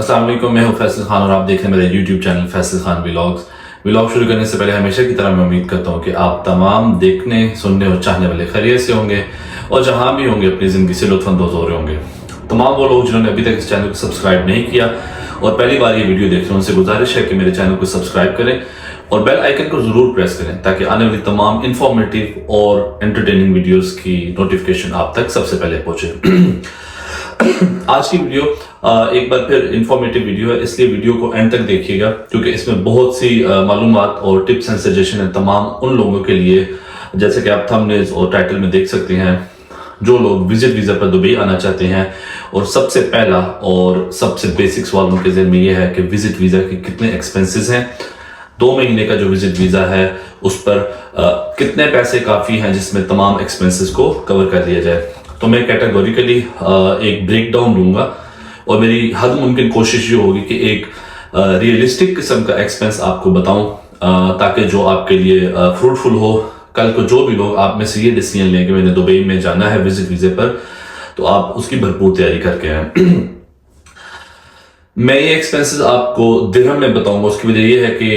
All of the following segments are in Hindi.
अस्सलाम वालेकुम, मैं हूं फैसल खान और आप देख रहे हैं मेरा YouTube channel Faisal Khan vlogs. Vlog शुरू करने से पहले हमेशा की तरह मैं उम्मीद करता हूं कि आप तमाम देखने सुनने और चाहने वाले खैरियत से होंगे और जहां भी होंगे अपनी ज़िंदगी से लुत्फ़अंदोज़ हो रहे होंगे। तमाम वो लोग जिन्होंने अभी तक इस चैनल को सब्सक्राइब नहीं किया और पहली बार ये वीडियो देख रहे हैं, उनसे गुजारिश है कि मेरे चैनल को सब्सक्राइब करें और बेल आइकन को जरूर प्रेस करें ताकि आने वाली तमाम इंफॉर्मेटिव और एंटरटेनिंग वीडियोस की नोटिफिकेशन आप तक सबसे पहले पहुंचे। आज की वीडियो एक बार फिर इंफॉर्मेटिव वीडियो है, इसलिए वीडियो को एंड तक देखिएगा क्योंकि इसमें बहुत सी मालूमात और टिप्स एंड सजेशन है तमाम उन लोगों के लिए, जैसे कि आप थंबनेल्स और टाइटल में देख सकते हैं, जो लोग विजिट वीजा पर दुबई आना चाहते हैं। और सबसे पहला और सबसे बेसिक सवाल उनके ज़हन में यह है कि विजिट वीजा के कितने एक्सपेंसेस हैं। 2 महीने का जो विजिट वीजा है उस पर कितने पैसे काफी हैं जिसमें तमाम एक्सपेंसेस को कवर कर लिया जाए। तो मैं कैटेगोरिकली एक ब्रेक डाउन दूंगा और मेरी हद मुमकिन कोशिश ये होगी कि एक रियलिस्टिक किस्म का एक्सपेंस आपको बताऊं ताकि जो आपके लिए फ्रूटफुल हो। कल को जो भी लोग आप में से ये डिसीजन लें कि मैंने दुबई में जाना है विजिट वीजे पर, तो आप उसकी भरपूर तैयारी करके आए। मैं ये एक्सपेंसेस आपको दिरहम में बताऊंगा। उसकी वजह ये है कि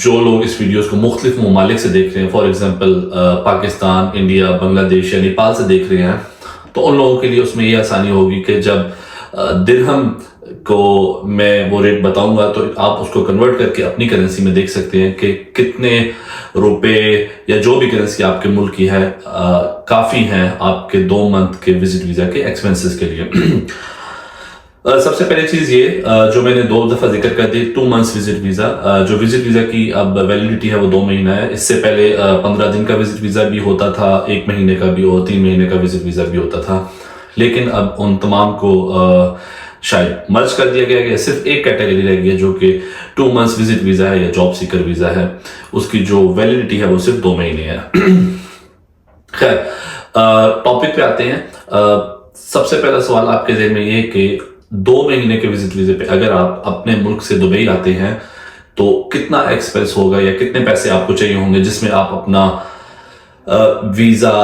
जो लोग इस वीडियोस को मुख्तलिफ ममालिक से देख रहे हैं, for example Pakistan, India, Bangladesh या नेपाल से देख रहे हैं, तो उन लोगों के लिए उसमें ये आसानी होगी कि जब दिरहम को मैं वो रेट बताऊंगा तो आप उसको कन्वर्ट करके अपनी करेंसी में देख सकते हैं कि कितने रुपए या जो भी करेंसी आपके मुल्क की है काफ़ी हैं आपके 2 मंथ के विजिट वीज़ा के एक्सपेंसेस के लिए। सबसे पहले चीज ये जो मैंने 2 दफा जिक्र कर दी, 2 मंथ्स विजिट वीजा। जो विजिट वीजा की अब वैलिडिटी है वो 2 महीना है। इससे पहले 15 दिन का विजिट वीजा भी होता था, 1 महीने का भी और 3 महीने का विजिट वीजा भी होता था। लेकिन अब उन तमाम को शायद मर्ज कर दिया गया कि सिर्फ एक कैटेगरी रह गई है जो कि 2 मंथ्स विजिट वीजा है या जॉब सीकर वीजा है। उसकी जो वैलिडिटी है वो सिर्फ 2 महीने है। खैर, टॉपिक पे आते हैं। सबसे पहला सवाल आपके ज़हन में ये कि 2 महीने के विजिट वीजे पे अगर आप अपने मुल्क से दुबई आते हैं तो कितना एक्सपेंस होगा या कितने पैसे आपको चाहिए होंगे जिसमें आप अपना वीजा,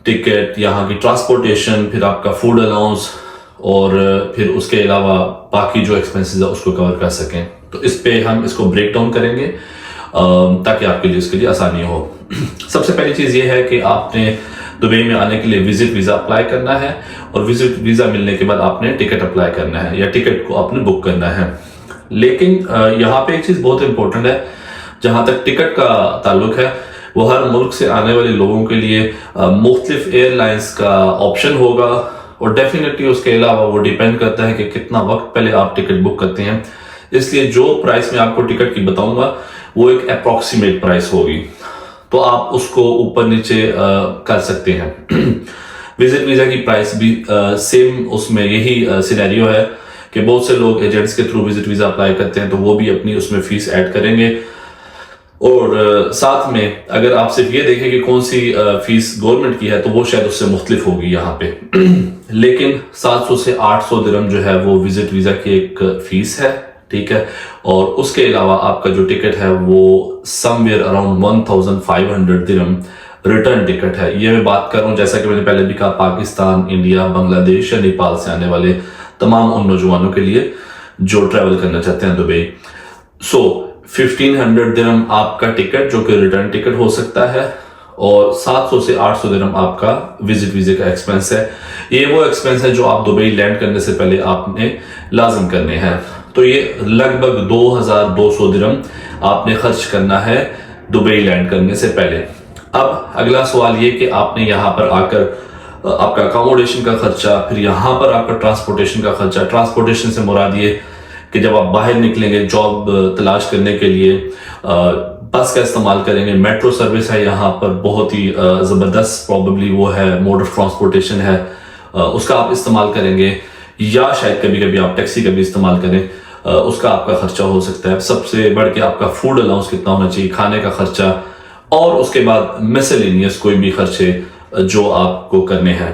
टिकट, यहाँ की ट्रांसपोर्टेशन, फिर आपका फूड अलाउंस और फिर उसके अलावा बाकी जो एक्सपेंसेस है उसको कवर कर सकें। तो इस पे हम इसको ब्रेक डाउन करेंगे ताकि आपके लिए इसके लिए आसानी हो। सबसे पहली चीज़ ये है कि आपने दुबई में आने के लिए विजिट वीजा अप्लाई करना है और विजिट वीजा मिलने के बाद आपने टिकट अप्लाई करना है या टिकट को आपने बुक करना है। लेकिन यहाँ पे एक चीज बहुत इंपॉर्टेंट है, जहां तक टिकट का ताल्लुक है वो हर मुल्क से आने वाले लोगों के लिए मुख्तलिफ एयरलाइंस का ऑप्शन होगा और डेफिनेटली उसके अलावा वो डिपेंड करता है कि कितना वक्त पहले आप टिकट बुक करते हैं। इसलिए जो प्राइस मैं आपको टिकट की बताऊंगा वो एक अप्रॉक्सीमेट प्राइस होगी, तो आप उसको ऊपर नीचे कर सकते हैं। विजिट वीजा की प्राइस भी सेम उसमें यही सिनेरियो है कि बहुत से लोग एजेंट्स के थ्रू विजिट वीजा अप्लाई करते हैं तो वो भी अपनी उसमें फीस ऐड करेंगे। और साथ में अगर आप सिर्फ ये देखें कि कौन सी फीस गवर्नमेंट की है तो वो शायद उससे मुख्तलिफ होगी यहाँ पे। लेकिन 700 से 800 दिरहम जो है वो विजिट वीजा की एक फीस है, ठीक है। और उसके अलावा आपका जो टिकट है वो समवेयर अराउंड 1500 दिरहम रिटर्न टिकट है। ये मैं बात कर रहा हूँ, जैसा कि मैंने पहले भी कहा, पाकिस्तान, इंडिया, बांग्लादेश या नेपाल से आने वाले तमाम उन नौजवानों के लिए जो ट्रैवल करना चाहते हैं दुबई। 1500 दिरहम आपका टिकट जो कि रिटर्न टिकट हो सकता है और 700 से 800 दिरहम आपका विजिट वीजे का एक्सपेंस है। ये वो एक्सपेंस है जो आप दुबई लैंड करने से पहले आपने लाजिम करने हैं। तो ये लगभग 2200 दिरहम आपने खर्च करना है दुबई लैंड करने से पहले। अब अगला सवाल ये कि आपने यहाँ पर आकर आपका अकोमोडेशन का खर्चा, फिर यहाँ पर आपका ट्रांसपोर्टेशन का खर्चा। ट्रांसपोर्टेशन से मुराद ये कि जब आप बाहर निकलेंगे जॉब तलाश करने के लिए बस का इस्तेमाल करेंगे। मेट्रो सर्विस है यहाँ पर, बहुत ही ज़बरदस्त प्रॉबेबली वो है मोड ऑफ ट्रांसपोर्टेशन है, उसका आप इस्तेमाल करेंगे या शायद कभी कभी आप टैक्सी का भी इस्तेमाल करें, उसका आपका खर्चा हो सकता है। सबसे बढ़ के आपका फूड अलाउंस कितना होना चाहिए, खाने का खर्चा, और उसके बाद मिसलेनियस कोई भी खर्चे जो आपको करने हैं।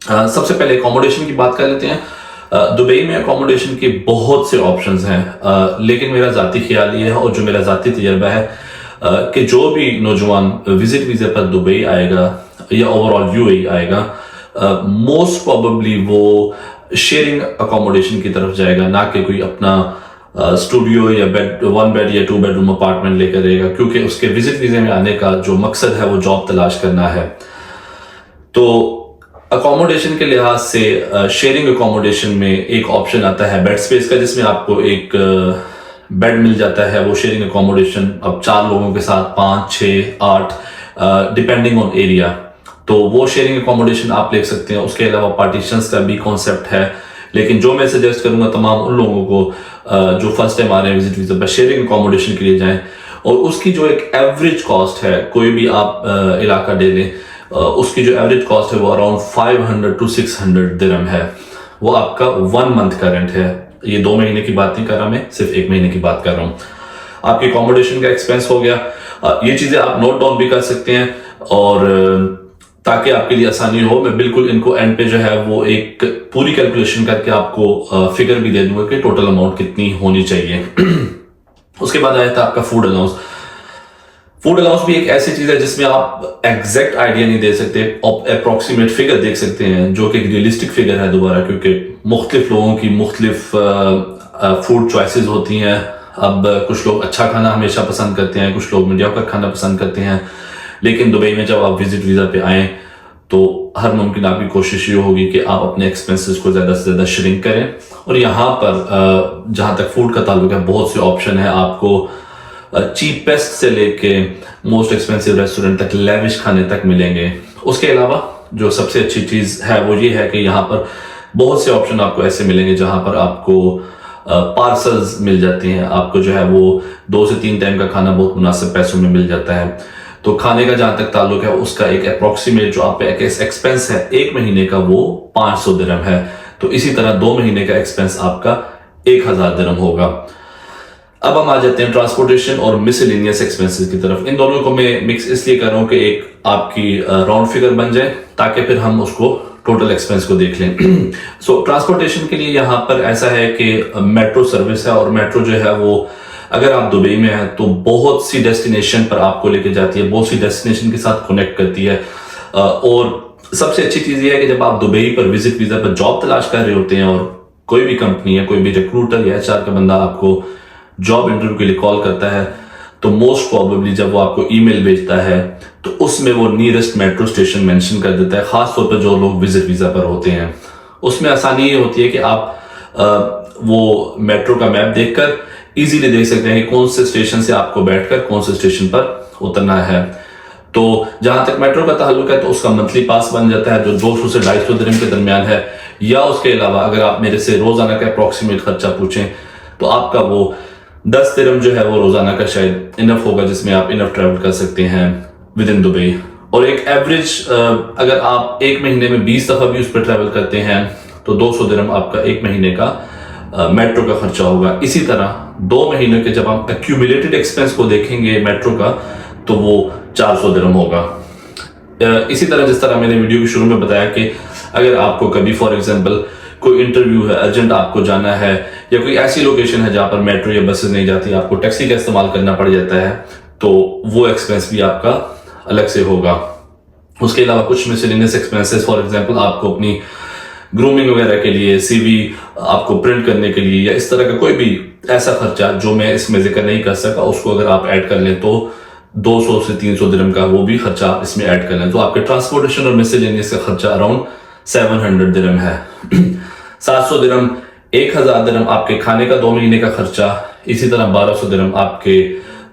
सबसे पहले अकोमोडेशन की बात कर लेते हैं। दुबई में अकोमोडेशन के बहुत से ऑप्शंस हैं, लेकिन मेरा जाती ख्याल ये है और जो मेरा जाती तजर्बा है कि जो भी नौजवान विजिट वीजा पर दुबई आएगा या ओवरऑल यूएई आएगा, मोस्ट प्रोबेबली वो शेयरिंग अकोमोडेशन की तरफ जाएगा, ना कि कोई अपना स्टूडियो या बेड 1 बेड या 2 बेडरूम अपार्टमेंट लेकर रहेगा, क्योंकि उसके विजिट वीजे में आने का जो मकसद है वो जॉब तलाश करना है। तो अकोमोडेशन के लिहाज से शेयरिंग अकोमोडेशन में एक ऑप्शन आता है बेड स्पेस का, जिसमें आपको एक बेड मिल जाता है। वो शेयरिंग अकोमोडेशन अब 4 लोगों के साथ 5, 6, 8 डिपेंडिंग ऑन एरिया, तो वो शेयरिंग अकोमोडेशन आप ले सकते हैं। उसके अलावा पार्टीशंस का भी कॉन्सेप्ट है, लेकिन जो मैं सजेस्ट करूंगा तमाम उन लोगों को जो फर्स्ट टाइम आ रहे हैं विजिट वीजा पर, शेयरिंग अकोमोडेशन के लिए जाएं। और उसकी जो एक एवरेज कॉस्ट है, कोई भी आप इलाका ले लें, उसकी जो एवरेज कॉस्ट है वो अराउंड 500 to 600 दिरहम है। वो आपका 1 मंथ का रेंट है। ये 2 महीने की बात नहीं कर रहा, मैं सिर्फ 1 महीने की बात कर रहा हूँ। आपकी अकोमोडेशन का एक्सपेंस हो गया। ये चीजें आप नोट डाउन भी कर सकते हैं, और ताकि आपके लिए आसानी हो, मैं बिल्कुल इनको एंड पे जो है वो एक पूरी कैलकुलेशन करके आपको फिगर भी दे दूंगा कि टोटल अमाउंट कितनी होनी चाहिए। उसके बाद आया था आपका फूड अलाउंस। फूड अलाउंस भी एक ऐसी चीज है जिसमें आप एग्जैक्ट आइडिया नहीं दे सकते, अप्रोक्सीमेट फिगर देख सकते हैं, जो कि एक रियलिस्टिक फिगर है दोबारा, क्योंकि मुख्तलिफ लोगों की मुख्तलिफ फूड चॉइसेस होती हैं। अब कुछ लोग अच्छा खाना हमेशा पसंद करते हैं, कुछ लोग मीडियोकर खाना पसंद करते हैं। लेकिन दुबई में जब आप विजिट वीजा पे आए तो हर मुमकिन आपकी कोशिश ये होगी कि आप अपने एक्सपेंसेस को ज्यादा से ज्यादा श्रिंक करें। और यहाँ पर जहां तक फूड का ताल्लुक है, बहुत से ऑप्शन है आपको, चीपेस्ट से लेके मोस्ट एक्सपेंसिव रेस्टोरेंट तक, लेविश खाने तक मिलेंगे। उसके अलावा जो सबसे अच्छी चीज है वो ये है कि यहाँ पर बहुत से ऑप्शन आपको ऐसे मिलेंगे जहां पर आपको पार्सल्स मिल जाते हैं। आपको जो है वो 2 से 3 टाइम का खाना बहुत मुनासिब पैसों में मिल जाता है। तो खाने का जहां तक ताल्लुक है, उसका एक अप्रोक्सीमेट जो आप एक्सपेंस है 1 महीने का, वो 500 दिरहम है। तो इसी तरह 2 महीने का एक्सपेंस आपका 1000 दिरहम होगा। अब हम आ जाते हैं ट्रांसपोर्टेशन और मिसलेनियस एक्सपेंसेस की तरफ। इन दोनों को मैं मिक्स इसलिए कर रहा हूं कि एक आपकी राउंड फिगर बन जाए, ताकि फिर हम उसको टोटल एक्सपेंस को देख लें। सो ट्रांसपोर्टेशन के लिए यहाँ पर ऐसा है कि मेट्रो सर्विस है, और मेट्रो जो है वो अगर आप दुबई में हैं तो बहुत सी डेस्टिनेशन पर आपको लेके जाती है, बहुत सी डेस्टिनेशन के साथ कनेक्ट करती है। और सबसे अच्छी चीज ये है कि जब आप दुबई पर विजिट वीजा पर जॉब तलाश कर रहे होते हैं, और कोई भी कंपनी है, कोई भी रिक्रूटर या HR का बंदा आपको जॉब इंटरव्यू के लिए कॉल करता है, तो मोस्ट प्रोबेबली जब वो आपको ईमेल भेजता है तो उसमें वो नियरेस्ट मेट्रो स्टेशन मेंशन कर देता है, खासतौर पर जो लोग विजिट वीजा पर होते हैं। उसमें आसानी ये होती है कि आप वो मेट्रो का मैप देखकर इजीली देख सकते हैं कि कौन से स्टेशन से आपको बैठकर कौन से स्टेशन पर उतरना है। तो जहां तक मेट्रो का ताल्लुक है, तो उसका मंथली पास बन जाता है जो 200 से 250 दिरहम के दरमियान है। या उसके अलावा अगर आप मेरे से रोजाना का अप्रोक्सीमेट खर्चा पूछें तो आपका वो 10 दिरहम जो है वो रोजाना का शायद इनफ होगा, जिसमें आप इनफ ट्रैवल कर सकते हैं विद इन दुबई। और एक एवरेज अगर आप 1 महीने में 20 दफा भी उस पर ट्रैवल करते हैं तो 200 दिरहम आपका 1 महीने का मेट्रो का खर्चा होगा। इसी तरह 2 महीने के जब हम एक्यूमुलेटेड एक्सपेंस को देखेंगे मेट्रो का, तो वो 400 दिरहम होगा। इसी तरह जिस तरह मैंने वीडियो के शुरू में बताया कि अगर आपको कभी फॉर एग्जांपल कोई इंटरव्यू है, अर्जेंट आपको जाना है, या कोई ऐसी लोकेशन है जहां पर मेट्रो या बसेस नहीं जाती, आपको टैक्सी का इस्तेमाल करना पड़ जाता है, तो वो एक्सपेंस भी आपका अलग से होगा। उसके अलावा कुछ मिसलेनियस एक्सपेंसेस, फॉर एग्जांपल आपको अपनी ग्रूमिंग वगैरह के लिए, CV आपको प्रिंट करने के लिए, या इस तरह का कोई भी ऐसा खर्चा जो मैं इसमें जिक्र नहीं कर सका, उसको अगर आप ऐड कर लें तो 200 से 300 दिरहम का वो भी खर्चा इसमें ऐड कर लें, तो आपके ट्रांसपोर्टेशन और मिसलेनियस का खर्चा अराउंड 700 दिरहम है। 700 दिरहम, 1000 दिरहम आपके खाने का 2 महीने का खर्चा, इसी तरह 1200 दिरहम आपके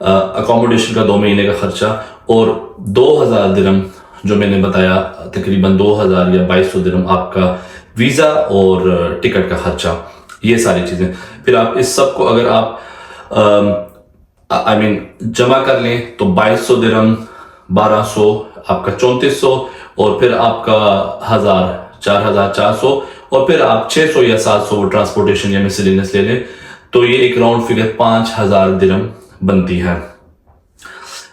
अकोमोडेशन का 2 महीने का खर्चा, और 2000 दिरहम जो मैंने बताया तकरीबन 2000 या 2200 दिरहम आपका वीजा और टिकट का खर्चा। ये सारी चीजें फिर आप इस सब को अगर आप जमा कर लें तो 2200 दिरहम, 1200 आपका 3400, और फिर आपका 1000 4400, और फिर आप 600 या 700 ट्रांसपोर्टेशन या मिसलेनियस ले लें, तो ये एक राउंड फिगर 5000 दिरहम बनती है।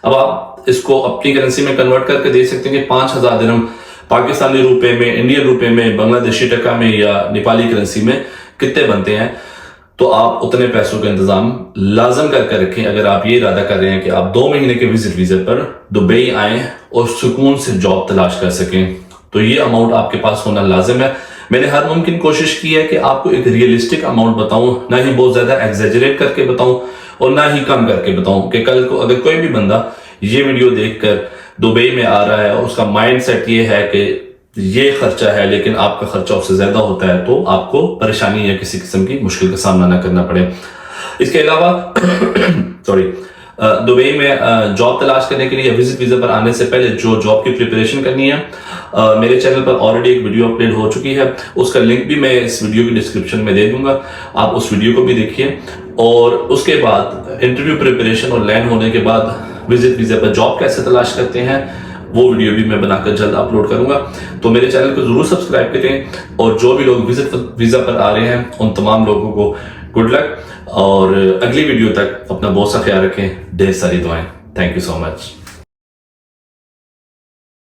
अब आप इसको अपनी करेंसी में कन्वर्ट करके दे सकते हैं कि 5000 दिरहम पाकिस्तानी रुपए में, इंडियन रुपए में, बांग्लादेशी टका में या नेपाली करेंसी में कितने बनते हैं। तो आप उतने पैसों का इंतजाम लाजम करके रखें अगर आप ये इरादा कर रहे हैं कि आप 2 महीने के विजिट वीजा पर दुबई आए और सुकून से जॉब तलाश कर सकें। तो ये अमाउंट आपके पास होना लाजिम है। मैंने हर मुमकिन कोशिश की है कि आपको एक रियलिस्टिक अमाउंट बताऊं, ना ही बहुत ज्यादा एग्जेजरेट करके बताऊं और ना ही कम करके बताऊं, कि कल को अगर कोई भी बंदा ये वीडियो देखकर दुबई में आ रहा है और उसका माइंड सेट ये है कि ये खर्चा है लेकिन आपका खर्चा उससे ज्यादा होता है, तो आपको परेशानी या किसी किस्म की मुश्किल का सामना ना करना पड़े। इसके अलावा सॉरी, दुबई में जॉब तलाश करने के लिए विजिट वीजा पर आने से पहले जो जॉब की प्रिपरेशन करनी है, मेरे चैनल पर ऑलरेडी एक वीडियो अपलोड हो चुकी है, उसका लिंक भी मैं इस वीडियो की डिस्क्रिप्शन में दे दूंगा, आप उस वीडियो को भी देखिए। और उसके बाद इंटरव्यू प्रिपरेशन और लैंड होने के बाद विजिट वीजा पर जॉब कैसे तलाश करते हैं, वो वीडियो भी मैं बनाकर जल्द अपलोड करूंगा। तो मेरे चैनल को जरूर सब्सक्राइब करें, और जो भी लोग विजिट वीजा पर आ रहे हैं उन तमाम लोगों को गुड लक, और अगली वीडियो तक अपना बहुत सा ख्याल रखें। ढेर सारी दुआएं। Thank you so much.